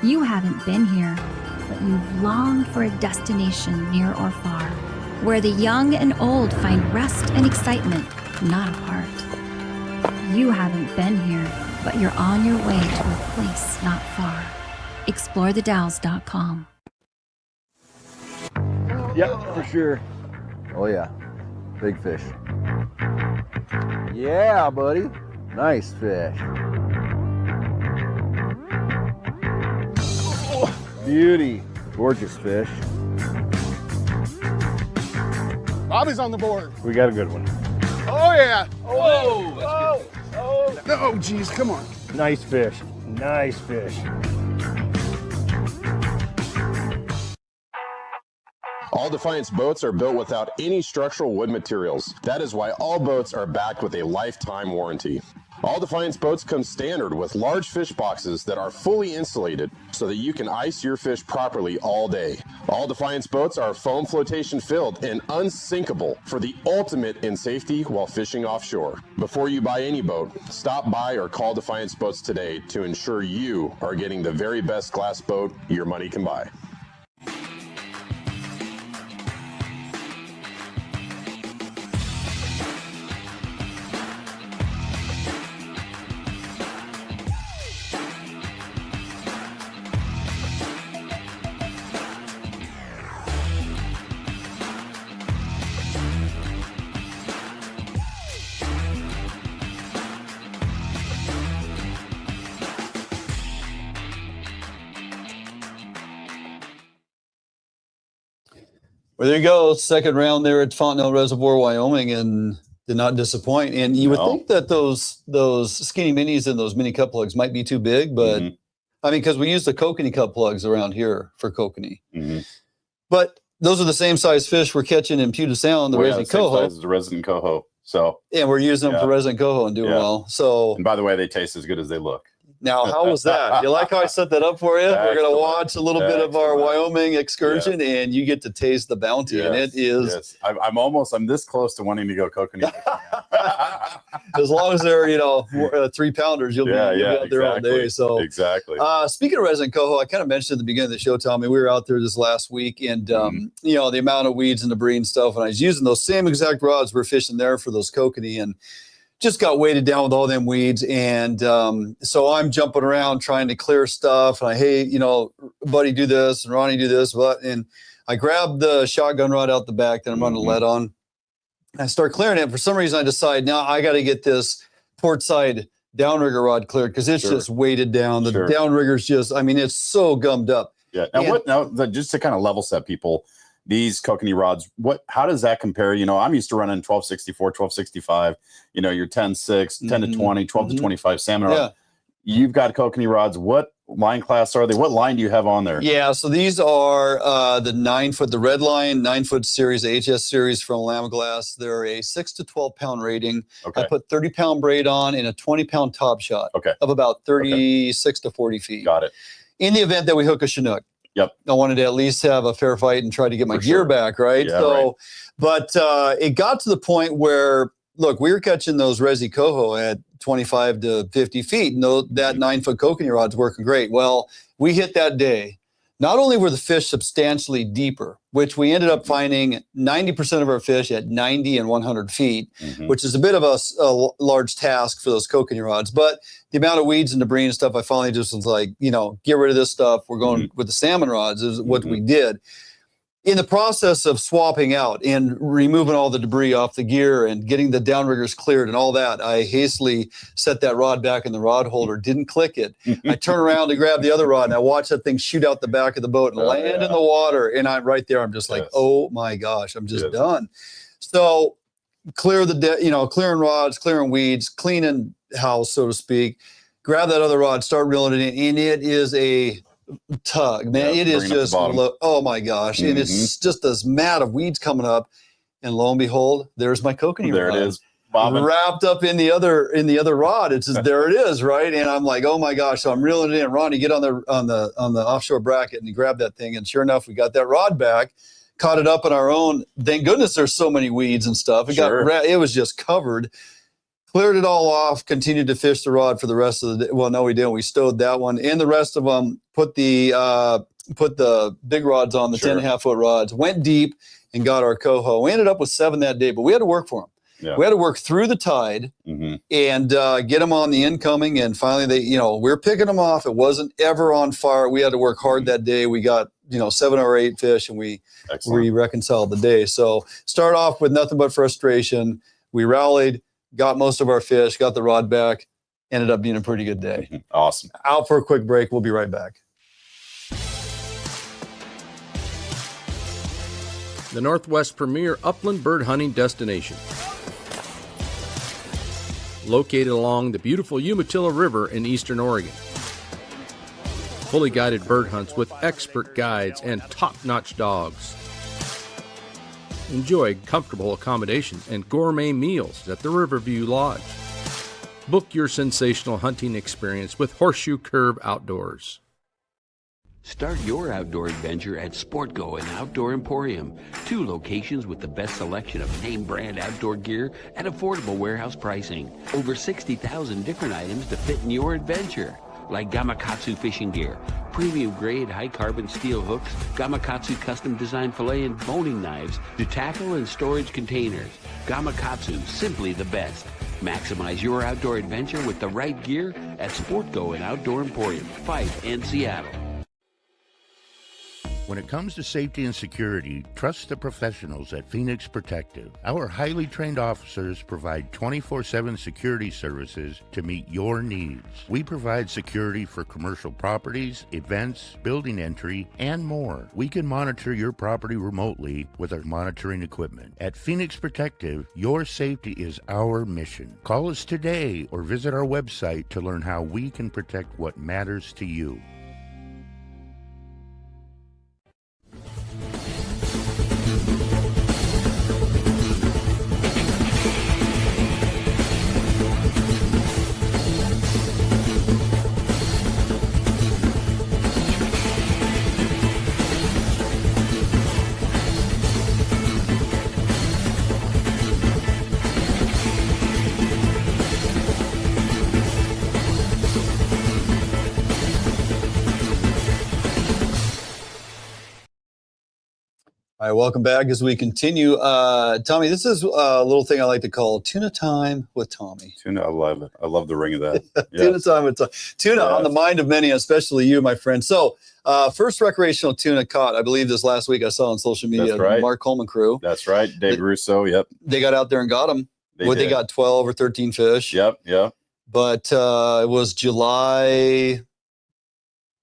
You haven't been here, but you've longed for a destination near or far, where the young and old find rest and excitement, not apart. You haven't been here, but you're on your way to a place not far. ExploreTheDalles.com. Yep, for sure. Oh yeah, big fish. Yeah, buddy. Nice fish. Oh, beauty. Gorgeous fish. Bobby's on the board. We got a good one. Oh, yeah. Whoa. Oh, geez, come on. Nice fish. Nice fish. All Defiance boats are built without any structural wood materials. That is why all boats are backed with a lifetime warranty. All Defiance boats come standard with large fish boxes that are fully insulated so that you can ice your fish properly all day. All Defiance boats are foam flotation filled and unsinkable for the ultimate in safety while fishing offshore. Before you buy any boat, stop by or call Defiance Boats today to ensure you are getting the very best glass boat your money can buy. Well, there you go. Second round there at Fontenelle Reservoir, Wyoming, and did not disappoint. And you would think that those skinny minis and those mini cut plugs might be too big, but I mean, because we use the kokanee cut plugs around here for kokanee. But those are the same size fish we're catching in Puget Sound, the Resi-Coho. The resident coho. So and we're using them for resident coho and doing well. So, and by the way, they taste as good as they look. Now, how was that? You like how I set that up for you? We're going to watch a little bit of our Wyoming excursion, and you get to taste the bounty. And it is. Yes. I'm this close to wanting to go kokanee. As long as they're 3-pounders, you'll be out there all day. So exactly. Speaking of resident coho, I kind of mentioned at the beginning of the show, Tommy, we were out there this last week, and the amount of weeds and debris and stuff, and I was using those same exact rods we're fishing there for those kokanee, and just got weighted down with all them weeds. And so I'm jumping around trying to clear stuff. And hey, buddy, do this, and Ronnie, do this. And I grabbed the shotgun rod out the back that I'm running the lead on. I start clearing it. For some reason, I decide now I got to get this port side downrigger rod cleared because it's just weighted down. The downrigger's just, it's so gummed up. Yeah. Now, just to kind of level set people, these kokanee rods, how does that compare? I'm used to running 1264, 1265, your 10-6, 10 to 20, 12 to 25 salmon rod. You've got kokanee rods. What line class are they? What line do you have on there? Yeah, so these are the 9-foot, the red line 9-foot series, the HS series from Lamaglass. They're a 6 to 12 pound rating. Okay. I put 30-pound braid on and a 20-pound top shot of about 36 to 40 feet. Got it. In the event that we hook a Chinook. Yep. I wanted to at least have a fair fight and try to get my gear back, right? Yeah, But it got to the point where, look, we were catching those Resi-Coho at 25 to 50 feet, and that 9-foot kokanee rod's working great. Well, we hit that day. Not only were the fish substantially deeper, which we ended up finding 90% of our fish at 90 and 100 feet, which is a bit of a large task for those kokanee rods. But the amount of weeds and debris and stuff, I finally just was like, get rid of this stuff. We're going with the salmon rods is what we did. In the process of swapping out and removing all the debris off the gear and getting the downriggers cleared and all that, I hastily set that rod back in the rod holder, didn't click it. I turn around to grab the other rod, and I watch that thing shoot out the back of the boat and land in the water. And I'm right there. I'm just like, oh my gosh, I'm just done. So clearing rods, clearing weeds, cleaning house, so to speak. Grab that other rod, start reeling it in, and it is a tug, man. It is just oh my gosh, and it's just this mat of weeds coming up, and lo and behold, there's my kokanee rod. There it is, wrapped up in the other rod. It's just there it is, right? And I'm like, oh my gosh. So I'm reeling it in. Ronnie, get on the offshore bracket and you grab that thing, and sure enough, we got that rod back, caught it up in our own. Thank goodness there's so many weeds and stuff. It was just covered. Cleared it all off, continued to fish the rod for the rest of the day. Well, no, we didn't. We stowed that one and the rest of them, put the big rods on, the 10.5-foot rods, went deep and got our coho. We ended up with 7 that day, but we had to work for them. Yeah. We had to work through the tide and get them on the incoming. And finally, we were picking them off. It wasn't ever on fire. We had to work hard that day. We got 7 or 8 fish, and we reconciled the day. So start off with nothing but frustration. We rallied, got most of our fish, got the rod back, ended up being a pretty good day. Awesome. Out for a quick break. We'll be right back. The Northwest premier upland bird hunting destination. Located along the beautiful Umatilla River in eastern Oregon. Fully guided bird hunts with expert guides and top-notch dogs. Enjoy comfortable accommodations and gourmet meals at the Riverview Lodge. Book your sensational hunting experience with Horseshoe Curve Outdoors. Start your outdoor adventure at Sportco and Outdoor Emporium, 2 locations with the best selection of name brand outdoor gear at affordable warehouse pricing. Over 60,000 different items to fit in your adventure, like Gamakatsu fishing gear, premium grade high carbon steel hooks, Gamakatsu custom designed fillet and boning knives, to tackle and storage containers. Gamakatsu, simply the best. Maximize your outdoor adventure with the right gear at Sportco and Outdoor Emporium, Fife and Seattle. When it comes to safety and security, trust the professionals at Phoenix Protective. Our highly trained officers provide 24/7 security services to meet your needs. We provide security for commercial properties, events, building entry, and more. We can monitor your property remotely with our monitoring equipment. At Phoenix Protective, your safety is our mission. Call us today or visit our website to learn how we can protect what matters to you. All right, welcome back as we continue. Tommy, this is a little thing I like to call Tuna Time with Tommy. Tuna, I love it. I love the ring of that. Tuna Time with Tommy. Tuna on the mind of many, especially you, my friend. So, first recreational tuna caught, I believe this last week I saw on social media. That's right. The Mark Coleman crew. That's right. Dave Russo, yep. They got out there and got them. They got 12 or 13 fish. Yep. But it was July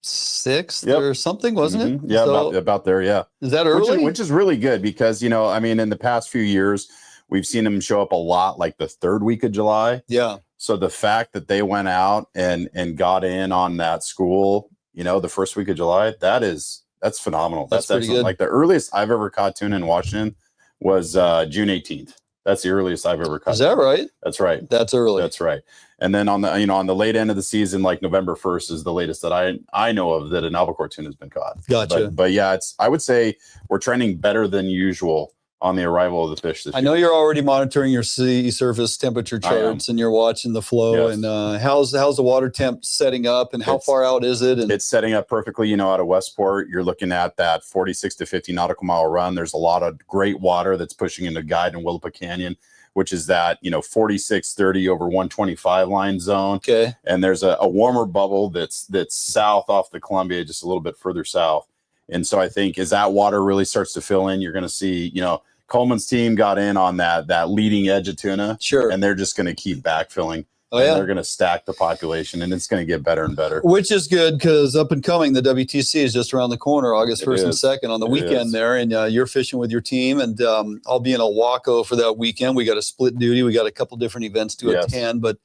6th or something, wasn't it? Yeah, so, about there, yeah. Is that early? Which is really good because, you know, I mean, in the past few years, we've seen them show up a lot like the third week of July. Yeah. So the fact that they went out and got in on that school, you know, the first week of July, that's phenomenal. That's pretty excellent. good. Like the earliest I've ever caught tuna in Washington was June 18th. That's the earliest I've ever caught. Is that right? That's right. That's early. That's right. And then on the late end of the season, like November 1st is the latest that I know of that an albacore tuna has been caught. Gotcha. But yeah, I would say we're trending better than usual on the arrival of the fish this year. I know you're already monitoring your sea surface temperature charts and you're watching the flow. Yes. And how's the water temp setting up and how far out is it? And it's setting up perfectly. You know, out of Westport, you're looking at that 46 to 50 nautical mile run. There's a lot of great water that's pushing into Guide and Willapa Canyon, which is that, 46-30 over 125 line zone. Okay. And there's a warmer bubble that's south off the Columbia, just a little bit further south. And so I think as that water really starts to fill in, you're going to see, Coleman's team got in on that leading edge of tuna. Sure. And they're just going to keep backfilling. Oh, yeah. And they're going to stack the population, and it's going to get better and better. Which is good because up and coming, the WTC is just around the corner, August 1st and 2nd on the weekend there. And you're fishing with your team, and I'll be in Oahu for that weekend. We got a split duty. We got a couple different events to attend, but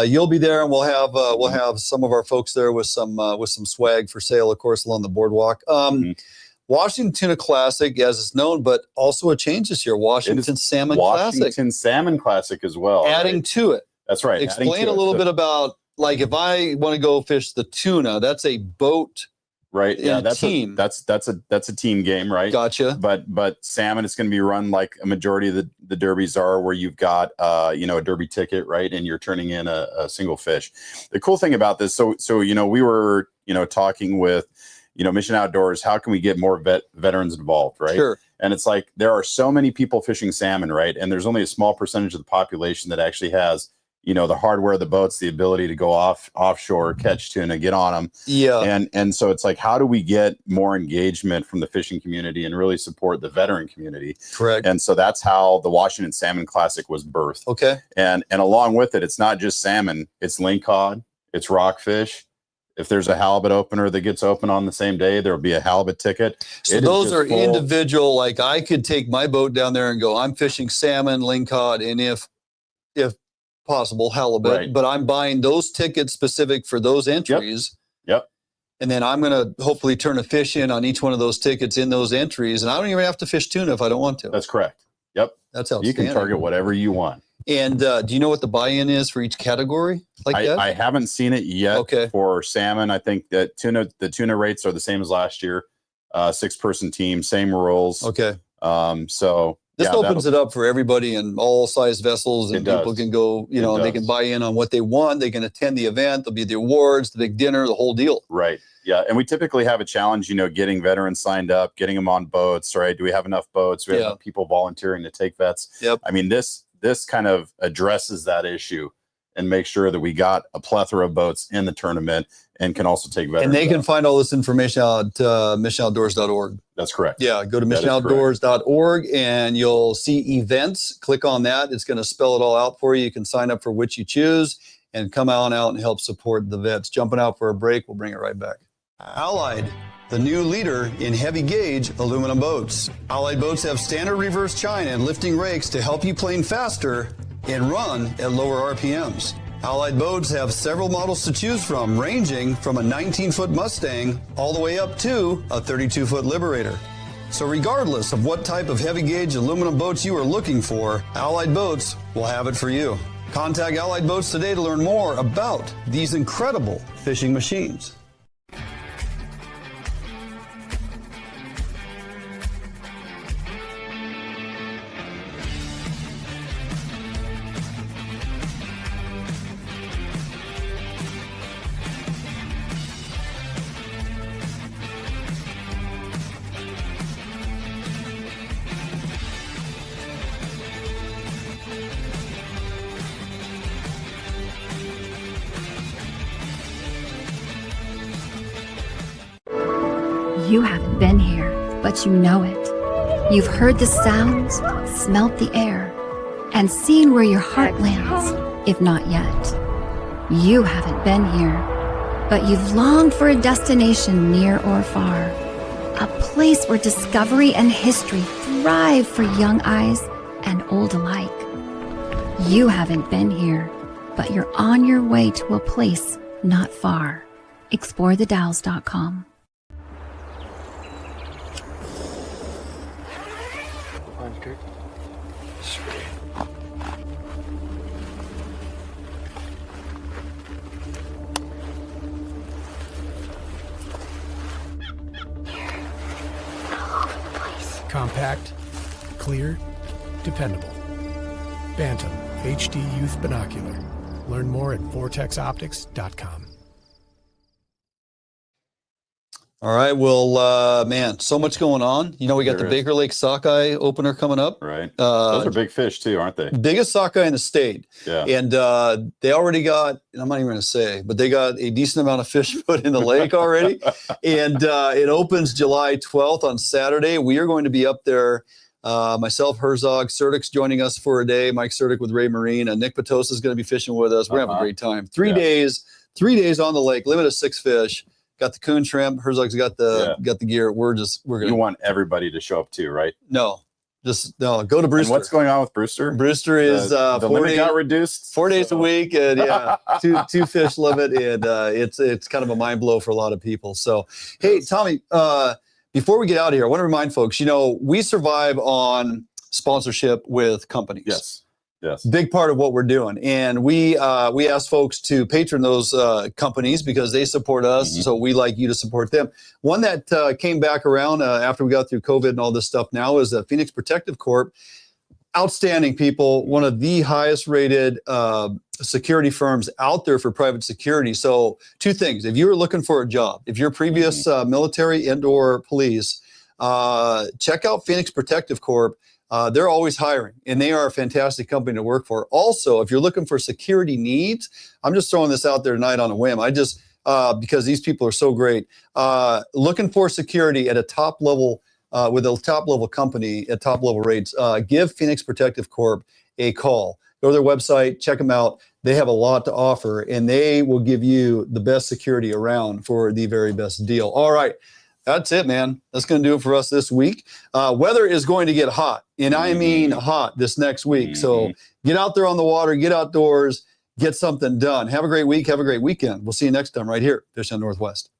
you'll be there, and we'll have some of our folks there with some swag for sale, of course, along the boardwalk. Washington Tuna Classic, as it's known, but also a change this year. Washington Salmon Classic. Washington Salmon Classic as well. Adding to it. That's right. Explain a little bit about, like, if I want to go fish the tuna, that's a boat, right? Yeah, that's team. That's a team game, right? Gotcha. But salmon is going to be run like a majority of the derbies are, where you've got a derby ticket, right, and you're turning in a single fish. The cool thing about this, so we were talking with Mission Outdoors, how can we get more veterans involved, right? Sure. And it's like there are so many people fishing salmon, right? And there's only a small percentage of the population that actually has the hardware of the boats, the ability to go offshore, catch tuna, get on them. Yeah. And so it's like, how do we get more engagement from the fishing community and really support the veteran community? Correct. And so that's how the Washington Salmon Classic was birthed. Okay. And along with it, it's not just salmon, it's lingcod, it's rockfish. If there's a halibut opener that gets open on the same day, there'll be a halibut ticket. So those are individual, like I could take my boat down there and go, I'm fishing salmon, lingcod, and if possible, halibut, right. But I'm buying those tickets specific for those entries. Yep. And then I'm going to hopefully turn a fish in on each one of those tickets in those entries. And I don't even have to fish tuna if I don't want to. That's correct. Yep. That's outstanding. You can target whatever you want. And do you know what the buy-in is for each category like that? I haven't seen it yet. Okay. For salmon, I think that the tuna rates are the same as last year. 6-person team, same rules. Okay. So this opens it up for everybody in all size vessels, and people can go, they can buy in on what they want. They can attend the event. There'll be the awards, the big dinner, the whole deal. Right. Yeah. And we typically have a challenge, getting veterans signed up, getting them on boats, right? Do we have enough boats? Do we have enough people volunteering to take vets? Yep. I mean, this kind of addresses that issue and make sure that we got a plethora of boats in the tournament and can also take veterans. And they can find all this information out at missionoutdoors.org. That's correct. Yeah, go to missionoutdoors.org and you'll see events. Click on that. It's going to spell it all out for you. You can sign up for which you choose and come on out and help support the vets. Jumping out for a break. We'll bring it right back. Allied, the new leader in heavy gauge aluminum boats. Allied boats have standard reverse chine and lifting rakes to help you plane faster and run at lower RPMs. Allied boats have several models to choose from, ranging from a 19-foot Mustang all the way up to a 32-foot Liberator. So regardless of what type of heavy gauge aluminum boats you are looking for, Allied Boats will have it for you. Contact Allied Boats today to learn more about these incredible fishing machines. You haven't been here, but you know it. You've heard the sounds, smelt the air, and seen where your heart lands, if not yet. You haven't been here, but you've longed for a destination near or far. A place where discovery and history thrive for young eyes and old alike. You haven't been here, but you're on your way to a place not far. ExploreTheDalles.com. Compact, clear, dependable. Bantam HD Youth Binocular. Learn more at vortexoptics.com. All right. Well, man, so much going on. We got the Baker Lake sockeye opener coming up. Right. Those are big fish too, aren't they? Biggest sockeye in the state. Yeah. And they already got, I'm not even going to say, but they got a decent amount of fish put in the lake already. And it opens July 12th on Saturday. We are going to be up there. Myself, Herzog, Sertic's joining us for a day. Mike Sertic with Ray Marine. Nick Patosa is going to be fishing with us. We're having a great time. 3 days on the lake, limit of 6 fish. Got the coon shrimp. Herzog's got the gear. We're gonna. You want everybody to show up too, right? No, go to Brewster. And what's going on with Brewster? Brewster is the limit got reduced 4 days a week, and two fish limit, and it's kind of a mind blow for a lot of people. So, hey, Tommy, before we get out of here, I want to remind folks, we survive on sponsorship with companies. Yes. Big part of what we're doing. And we ask folks to patron those companies because they support us. Mm-hmm. So we like you to support them. One that came back around after we got through COVID and all this stuff now is Phoenix Protective Corp. Outstanding people, one of the highest rated security firms out there for private security. So 2 things. If you're looking for a job, if you're previous military and or police, check out Phoenix Protective Corp. They're always hiring, and they are a fantastic company to work for. Also, if you're looking for security needs, I'm just throwing this out there tonight on a whim. Because these people are so great, looking for security at a top level, with a top level company at top level rates, give Phoenix Protective Corp a call. Go to their website, check them out. They have a lot to offer, and they will give you the best security around for the very best deal. All right. That's it, man. That's going to do it for us this week. Weather is going to get hot, and I mean hot this next week. So get out there on the water, get outdoors, get something done. Have a great week. Have a great weekend. We'll see you next time right here, Fish on Northwest.